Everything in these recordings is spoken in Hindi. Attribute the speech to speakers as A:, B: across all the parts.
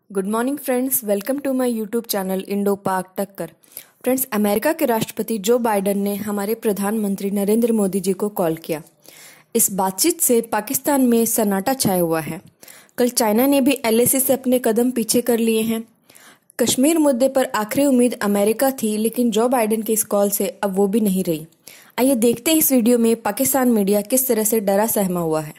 A: Good morning friends, welcome to my YouTube channel Indo Pak टक्कर। फ्रेंड्स, अमेरिका के राष्ट्रपति जो बाइडेन ने हमारे प्रधानमंत्री नरेंद्र मोदी जी को कॉल किया। इस बातचीत से पाकिस्तान में सन्नाटा छाया हुआ है। कल चाइना ने भी एलएसी से अपने कदम पीछे कर लिए हैं। कश्मीर मुद्दे पर आखिरी उम्मीद अमेरिका थी, लेकिन जो बाइडेन के इस कॉल से अब वो भी नहीं रही। आइए देखते हैं इस वीडियो में पाकिस्तान मीडिया किस तरह से डरा सहमा हुआ है।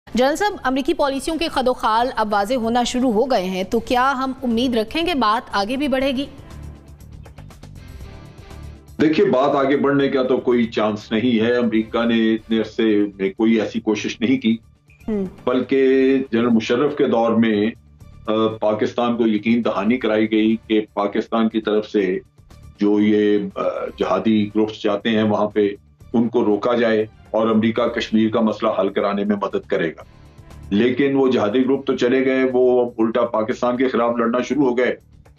B: जनरल साहब, अमरीकी पॉलिसियों के खदोखाल अब वाजे होना शुरू हो गए हैं, तो क्या हम उम्मीद रखेंगे बात आगे भी बढ़ेगी?
C: देखिए, बात आगे बढ़ने का तो कोई चांस नहीं है। अमेरिका ने इतने अरसे में कोई ऐसी कोशिश नहीं की, बल्कि जनरल मुशर्रफ के दौर में पाकिस्तान को यकीन दहानी कराई गई कि पाकिस्तान की तरफ से जो ये जहादी ग्रुप्स जाते हैं वहां पे उनको रोका जाए और अमेरिका कश्मीर का मसला हल कराने में मदद करेगा। लेकिन वो जहादी ग्रुप तो चले गए, वो उल्टा पाकिस्तान के खिलाफ लड़ना शुरू हो गए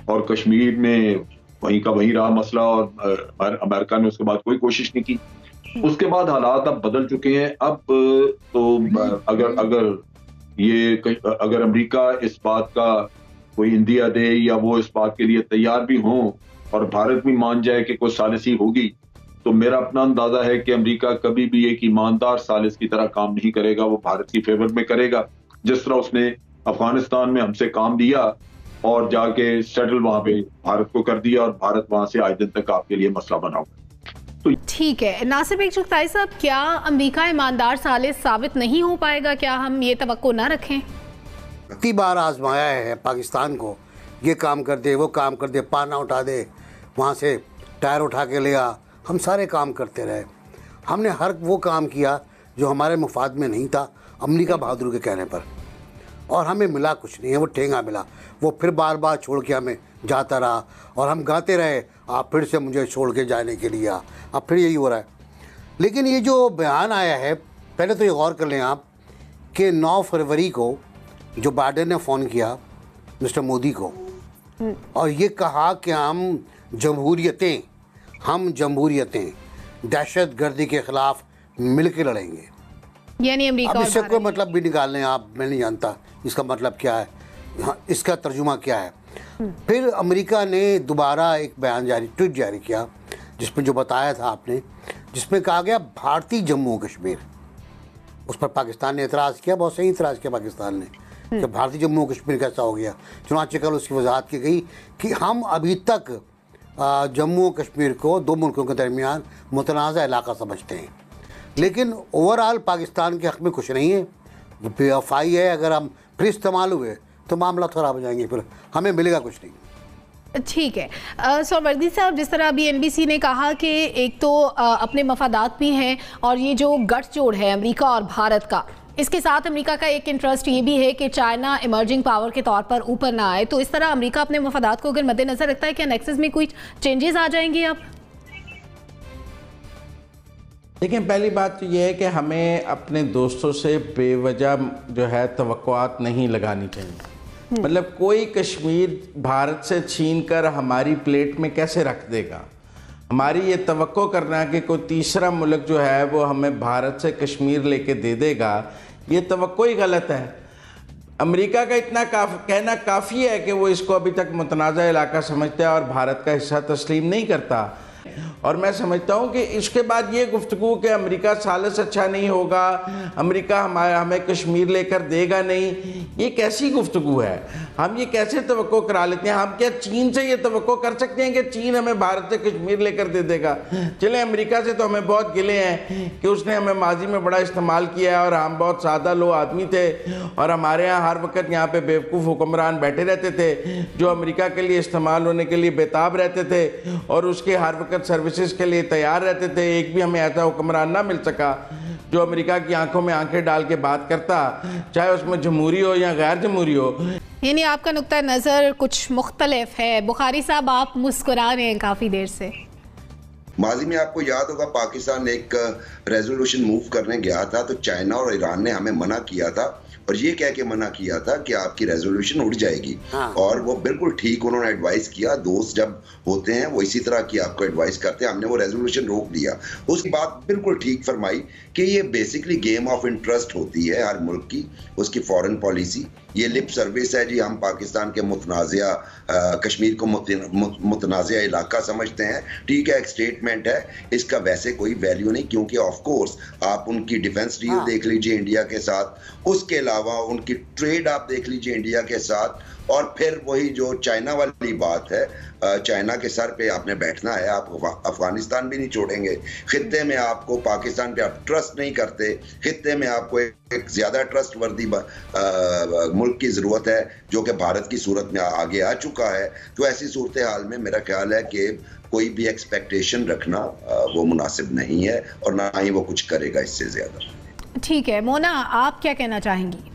C: और कश्मीर में वहीं का वहीं रहा मसला और अमेरिका ने उसके बाद कोई कोशिश नहीं की। उसके बाद हालात अब बदल चुके हैं। अब तो अगर अमेरिका इस बात का कोई इंदिया दे या वो इस बात के लिए तैयार भी हो और भारत भी मान जाए कि कोई सालिसी होगी, तो मेरा अपना अंदाजा है कि अमेरिका कभी भी एक ईमानदार सालिस की तरह काम नहीं करेगा। वो भारत की फेवर में करेगा, जिस तरह उसने अफगानिस्तान में हमसे काम दिया और जाके सेटल वहां पे भारत को कर दिया और भारत वहां से आज दिन तक आपके लिए मसला बना हुआ। तो
B: ठीक है, नासिर बेग चुगताई साहब, क्या अमेरिका ईमानदार सालिस साबित नहीं हो पाएगा? क्या हम ये तवक्को ना रखें?
D: कितनी बार आजमाया है पाकिस्तान को, ये काम कर दे, वो काम कर दे, पाना उठा दे, वहाँ से टायर उठा के ले आ, हम सारे काम करते रहे। हमने हर वो काम किया जो हमारे मुफाद में नहीं था अमेरिका बहादुर के कहने पर, और हमें मिला कुछ नहीं है। वो ठेंगा मिला, वो फिर बार बार छोड़ के हमें जाता रहा और हम गाते रहे, आप फिर से मुझे छोड़ के जाने के लिए अब फिर यही हो रहा है। लेकिन ये जो बयान आया है, पहले तो ये गौर कर लें आप कि 9 फरवरी को जो बाइडेन ने फ़ोन किया मिस्टर मोदी को और ये कहा कि हम जमहूरियतें दहशत गर्दी के खिलाफ मिल के लड़ेंगे।
B: यानी अमेरिका
D: अब इससे कोई मतलब भी निकाल लें आप, मैं नहीं जानता इसका मतलब क्या है, इसका तर्जुमा क्या है। फिर अमेरिका ने दोबारा एक ट्वीट जारी किया जिसमें जो बताया था आपने, जिसमें कहा गया भारतीय जम्मू कश्मीर। उस पर पाकिस्तान ने एतराज़ किया, बहुत सही एतराज़ किया पाकिस्तान ने कि भारतीय जम्मू कश्मीर कैसा हो गया। चुनाचे कल उसकी वजाहत की गई कि हम अभी तक जम्मू कश्मीर को दो मुल्कों के दरमियान मुतनाज़ा इलाका समझते हैं, लेकिन ओवरऑल पाकिस्तान के हक़ में कुछ नहीं है। बेवफाई है, अगर हम फिर इस्तेमाल हुए तो मामला ख़राब हो जाएंगे, फिर हमें मिलेगा कुछ नहीं।
B: ठीक है सोरवर्दी साहब, जिस तरह अभी एनबीसी ने कहा कि एक तो अपने मफादात भी हैं और ये जो गठजोड़ है अमेरिका और भारत का, इसके साथ अमेरिका का एक इंटरेस्ट ये भी है कि चाइना इमर्जिंग पावर के तौर पर ऊपर ना आए, तो इस तरह अमेरिका अपने मफादात को अगर मद्देनजर रखता है, क्या नेक्सस में कोई चेंजेस आ जाएंगे? अब
E: देखिए, पहली बात तो ये है कि हमें अपने दोस्तों से बेवजह जो है तवक्कुआत नहीं लगानी चाहिए। मतलब कोई कश्मीर भारत से छीन कर हमारी प्लेट में कैसे रख देगा? हमारी ये तवक्को करना है कि कोई तीसरा मुल्क जो है वो हमें भारत से कश्मीर लेके दे देगा, ये तवक्को ही गलत है। अमेरिका का इतना कहना काफ़ी है कि वो इसको अभी तक मुतनाज़ा इलाका समझता है और भारत का हिस्सा तस्लीम नहीं करता। और मैं समझता हूँ कि इसके बाद ये गुफ्तगू कि अमेरिका सालिस अच्छा नहीं होगा, अमेरिका हमें कश्मीर लेकर देगा नहीं, ये कैसी गुफ्तगू है? हम ये कैसे तवक्को करा लेते हैं? हम क्या चीन से ये तवक्को कर सकते हैं कि चीन हमें भारत से कश्मीर लेकर दे देगा? चले, अमेरिका से तो हमें बहुत गिले हैं कि उसने हमें माजी में बड़ा इस्तेमाल किया है और हम बहुत सादा लो आदमी थे और हमारे यहाँ हर वक्त यहाँ पे बेवकूफ़ हुक्मरान बैठे रहते थे जो अमेरिका के लिए इस्तेमाल होने के लिए बेताब रहते थे और उसके हर वक्त सर्विसेज के लिए तैयार रहते थे। एक भी हमें ऐसा हुक्मरान ना मिल सका जो अमेरिका की आंखों में आंखें डाल के बात करता, चाहे उसमें जमहूरी हो या गैर जमहूरी हो।
B: यानी आपका नुक्ता नज़र कुछ मुख्तलिफ है। बुखारी साहब, आप मुस्कुरा रहे हैं काफ़ी देर से।
F: माजी में आपको याद होगा पाकिस्तान एक रेजोल्यूशन मूव करने गया था तो चाइना और ईरान ने हमें मना किया था और ये कह के मना किया था कि आपकी रेजोल्यूशन उड़ जाएगी। और वो बिल्कुल ठीक उन्होंने एडवाइस किया। दोस्त जब होते हैं वो इसी तरह की आपको एडवाइस करते हैं। हमने वो रेजोल्यूशन रोक दिया। उसकी बात बिल्कुल ठीक फरमाई कि ये बेसिकली गेम ऑफ इंटरेस्ट होती है हर मुल्क की, उसकी फॉरेन पॉलिसी ये लिप सर्विस है जी, हम पाकिस्तान के मुतनाज़िया कश्मीर को मुतनाज़िया इलाका समझते हैं, ठीक है, एक स्टेटमेंट है, इसका वैसे कोई वैल्यू नहीं, क्योंकि ऑफ कोर्स आप उनकी डिफेंस डील देख लीजिए इंडिया के साथ, उसके अलावा उनकी ट्रेड आप देख लीजिए इंडिया के साथ, और फिर वही जो चाइना वाली बात है, चाइना के सर पे आपने बैठना है, आप अफगानिस्तान भी नहीं छोड़ेंगे, खित्ते में आपको पाकिस्तान पे आप ट्रस्ट नहीं करते, खित्ते में आपको एक ज्यादा ट्रस्ट वर्दी मुल्क की जरूरत है जो कि भारत की सूरत में आगे आ चुका है। तो ऐसी सूरत हाल में मेरा ख्याल है कि कोई भी एक्सपेक्टेशन रखना वो मुनासिब नहीं है और ना ही वो कुछ करेगा इससे ज्यादा।
B: ठीक है, मोना आप क्या कहना चाहेंगी?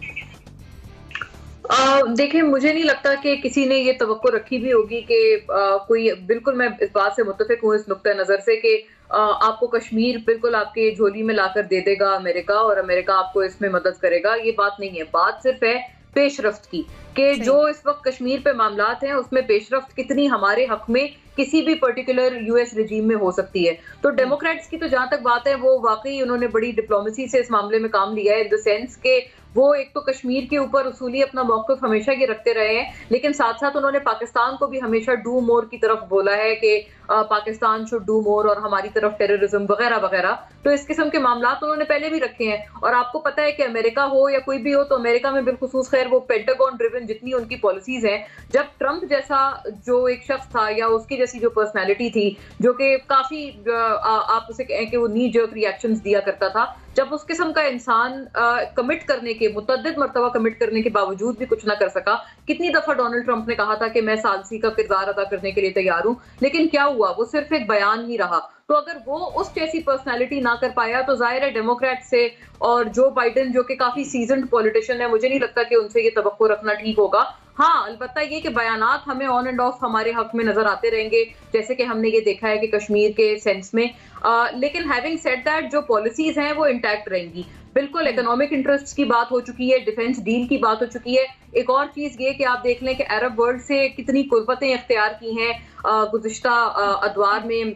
G: देखिए, मुझे नहीं लगता कि किसी ने ये तवक्को रखी भी होगी कि कोई, बिल्कुल मैं इस बात से मुत्तफिक हूँ इस नुक्ते नजर से कि आपको कश्मीर बिल्कुल आपके झोली में लाकर दे देगा अमेरिका और अमेरिका आपको इसमें मदद करेगा, ये बात नहीं है। बात सिर्फ है पेशरफ्त की कि जो इस वक्त कश्मीर पे मामलात हैं उसमें पेशरफ्त कितनी हमारे हक में किसी भी पर्टिकुलर यूएस रिजीम में हो सकती है। तो डेमोक्रेट्स की तो जहां तक बात है वो वाकई उन्होंने बड़ी डिप्लोमेसी से इस मामले में काम लिया है, इन द सेंस के वो एक तो कश्मीर के ऊपर उसूली अपना मौक़िफ़ हमेशा ये रखते रहे हैं, लेकिन साथ साथ उन्होंने पाकिस्तान को भी हमेशा डू मोर की तरफ बोला है कि पाकिस्तान शुड डू मोर और हमारी तरफ टेररिज्म वगैरह वगैरह। तो इस किस्म के मामलात उन्होंने पहले भी रखे हैं। और आपको पता है कि अमेरिका हो या कोई भी हो, तो अमेरिका में बिलखुसूस खैर वो पेंटागन ड्रिवन जितनी उनकी पॉलिसीज हैं, जब ट्रंप जैसा जो एक शख्स था या उसकी जैसी जो पर्सनैलिटी थी जो कि काफी आप उसे कहें कि वो नी जर्क रिएक्शंस दिया करता था, जब उस किस्म का इंसान कमिट करने के मुतअद्दिद मर्तबा कमिट करने के बावजूद भी कुछ ना कर सका। कितनी दफा डोनाल्ड ट्रंप ने कहा था कि मैं सालसी का किरदार अदा करने के लिए तैयार हूं, लेकिन क्या हुआ, वो सिर्फ एक बयान ही रहा। तो अगर वो उस जैसी पर्सनालिटी ना कर पाया तो जाहिर है डेमोक्रेट से और जो बाइडेन जो कि काफी सीजन्ड पॉलिटिशियन है, मुझे नहीं लगता कि उनसे ये तवक्को रखना ठीक होगा। हाँ, अलबत्ता ये कि बयानात हमें ऑन एंड ऑफ हमारे हक में नजर आते रहेंगे, जैसे कि हमने ये देखा है कि कश्मीर के सेंस में, लेकिन हैविंग सेड दैट जो पॉलिसीज हैं वो इंटैक्ट रहेंगी। बिल्कुल इकोनॉमिक इंटरेस्ट की बात हो चुकी है, डिफेंस डील की बात हो चुकी है। एक और चीज ये कि आप देख लें कि अरब वर्ल्ड से कितनी कुर्बतें इख्तियार की हैं गुज़िश्ता अदवार में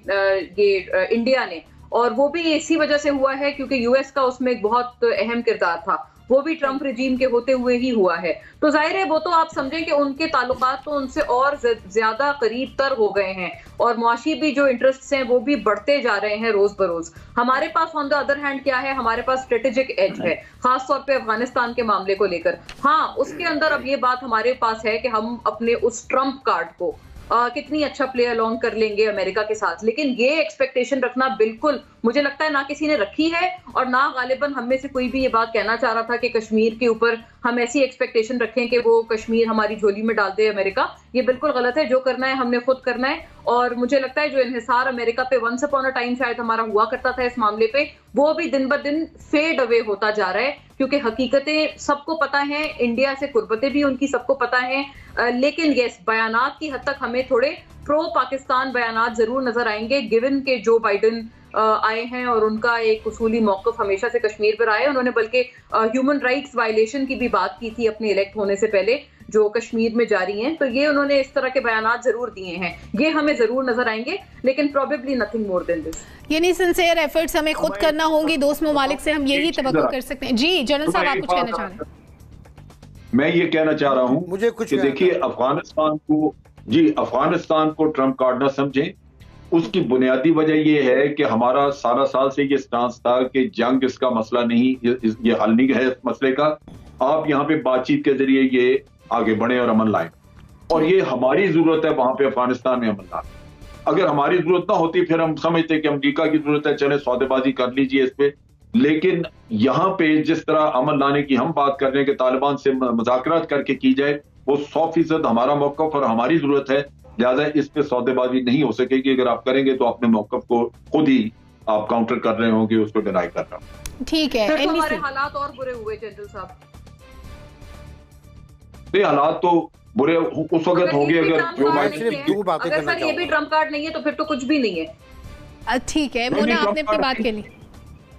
G: ये इंडिया ने, और वो भी इसी वजह से हुआ है क्योंकि यूएस का उसमें एक बहुत अहम किरदार था, वो भी ट्रंप रिजीम के होते हुए ही हुआ है। तो जाहिर है वो तो आप समझें कि उनके ताल्लुकात तो उनसे और ज्यादा करीब तर हो गए हैं और मुआशी भी जो इंटरेस्ट हैं वो भी बढ़ते जा रहे हैं रोज बरोज। हमारे pass on the other hand क्या है, हमारे पास स्ट्रेटेजिक एज है, खास तौर पे अफगानिस्तान के मामले को लेकर। हाँ, उसके अंदर अब ये बात हमारे पास है कि हम अपने उस ट्रंप कार्ड को कितनी अच्छा प्ले अलोंग कर लेंगे अमेरिका के साथ, लेकिन ये एक्सपेक्टेशन रखना बिल्कुल मुझे लगता है ना किसी ने रखी है और ना गालिबन हम में से कोई भी ये बात कहना चाह रहा था कि कश्मीर के ऊपर हम ऐसी एक्सपेक्टेशन रखें कि वो कश्मीर हमारी झोली में डाल दे अमेरिका। ये बिल्कुल गलत है। जो करना है हमने खुद करना है, और मुझे लगता है जो इन्हिसार अमेरिका पे वंस अपॉन अ टाइम शायद हमारा हुआ करता था इस मामले पे, वो भी दिन ब दिन फेड अवे होता जा रहा है, क्योंकि हकीकतें सबको पता है, इंडिया से कुर्बतें भी उनकी सबको पता है। लेकिन यस, बयानात की हद तक हमें थोड़े प्रो पाकिस्तान बयानात जरूर नजर आएंगे, गिवन के जो बाइडेन आए हैं और उनका एक उसूली मौक़िफ़ हमेशा से कश्मीर पर आए। उन्होंने बल्कि ह्यूमन राइट्स वायलेशन की भी बात की थी अपने इलेक्ट होने से पहले जो कश्मीर में जारी हैं, तो ये उन्होंने इस तरह के बयानात जरूर दिए हैं, ये हमें जरूर नजर आएंगे, लेकिन probably nothing more than this.
B: यानी सिंसियर एफर्ट्स हमें खुद करना होंगे, दोस्त ममालिक से हम यही तवक्को कर सकते हैं। जी जनरल साहब, आप कुछ कहना चाह रहे हैं?
C: मैं ये कहना चाह रहा हूँ
D: मुझे कुछ
C: देखिए, अफगानिस्तान को ट्रंप कार्ड न समझें। उसकी बुनियादी वजह यह है कि हमारा 17 साल से ये स्टांस था कि जंग इसका मसला नहीं, ये हल नहीं है इस मसले का। आप यहाँ पे बातचीत के जरिए ये आगे बढ़े और अमन लाएं, और ये हमारी जरूरत है वहां पे अफगानिस्तान में अमन लाने। अगर हमारी जरूरत ना होती फिर हम समझते कि अमेरिका की जरूरत है, चले सौदेबाजी कर लीजिए इस पे। लेकिन यहाँ पे जिस तरह अमन लाने की हम बात कर रहे हैं कि तालिबान से मुज़ाकरात करके की जाए, वो 100% हमारा मौक़िफ़ और हमारी जरूरत है, लिहाजा इस पे सौदेबाजी नहीं हो सकेगी। अगर आप करेंगे तो अपने मौक़िफ़ को खुद ही आप काउंटर कर रहे होंगे, उसको डिनाई कर रहे होंगे।
B: ठीक है,
G: तो हमारे हालात और बुरे हुए जनरल साहब।
C: ये हालात तो बुरे उस वक्त होंगे अगर जो
G: अगर सर ये भी ट्रंप कार्ड नहीं है तो फिर तो कुछ भी नहीं है।
B: ठीक है, मोना आपने अपनी बात के लिए,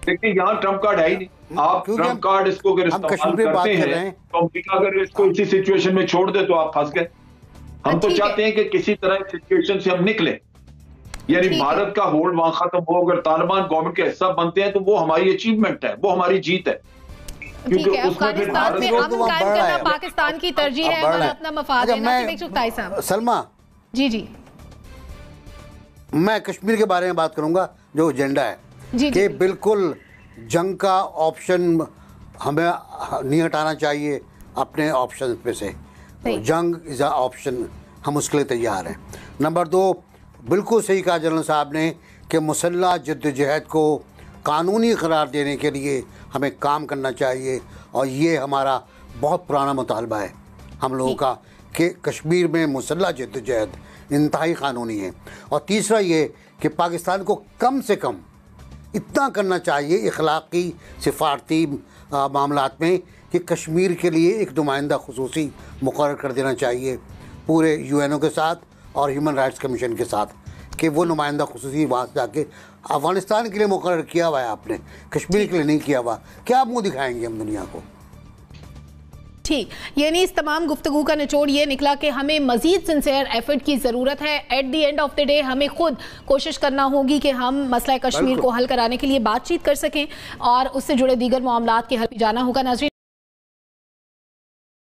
C: देखिए यहाँ ट्रंप कार्ड है ही नहीं। आप ट्रंप कार्ड इसको अगर इस्तेमाल करते हैं तो अमेरिका अगर इसको इसी सिचुएशन में छोड़ दे तो आप फंस गए। हम तो चाहते हैं कि किसी तरह सिचुएशन से हम निकले, यानी भारत का होल्ड वहां खत्म हो। अगर तालिबान गवर्नमेंट के हिस्सा बनते हैं तो वो हमारी अचीवमेंट है, वो हमारी जीत है।
B: ठीक है, अफगानिस्तान में अमन कायम करना पाकिस्तान की तरजीह है, हमारा अपना मफाद है।
D: सलमा
B: जी
D: मैं कश्मीर के बारे में बात करूंगा, जो एजेंडा है कि बिल्कुल जंग का ऑप्शन हमें नहीं हटाना चाहिए अपने ऑप्शन पे से। जंग इज अ ऑप्शन, हम उसके लिए तैयार हैं। नंबर 2, बिल्कुल सही कहा जनरल साहब ने कि मुसल्लह जद्दोजहद को कानूनी करार देने के लिए हमें काम करना चाहिए, और ये हमारा बहुत पुराना मुतालबा है हम लोगों का कि कश्मीर में मुसल्लह जद्दोजहद इंतहाई कानूनी है। और तीसरा ये कि पाकिस्तान को कम से कम इतना करना चाहिए इखलाकी सिफारती मामलात में कि कश्मीर के लिए एक नुमाइंदा खुसूसी मुकर्रर कर देना चाहिए पूरे यूएनओ के साथ और ह्यूमन राइट्स कमीशन के साथ, कि वो नुमाइंदा खुसूसी वहाँ से जाके अफ़गानिस्तान के लिए मुकर्रर किया हुआ है आपने, कश्मीर के लिए नहीं किया हुआ। क्या मुँह दिखाएंगे हम दुनिया को?
B: ठीक, यानी इस तमाम गुफ्तगू का निचोड़ ये निकला कि हमें मजीद सिंसियर एफर्ट की ज़रूरत है। At the end of the day हमें खुद कोशिश करना होगी कि हम मसला कश्मीर को हल कराने के लिए बातचीत कर सकें और उससे जुड़े दीगर मामलात के हल जाना होगा। नाज़रीन,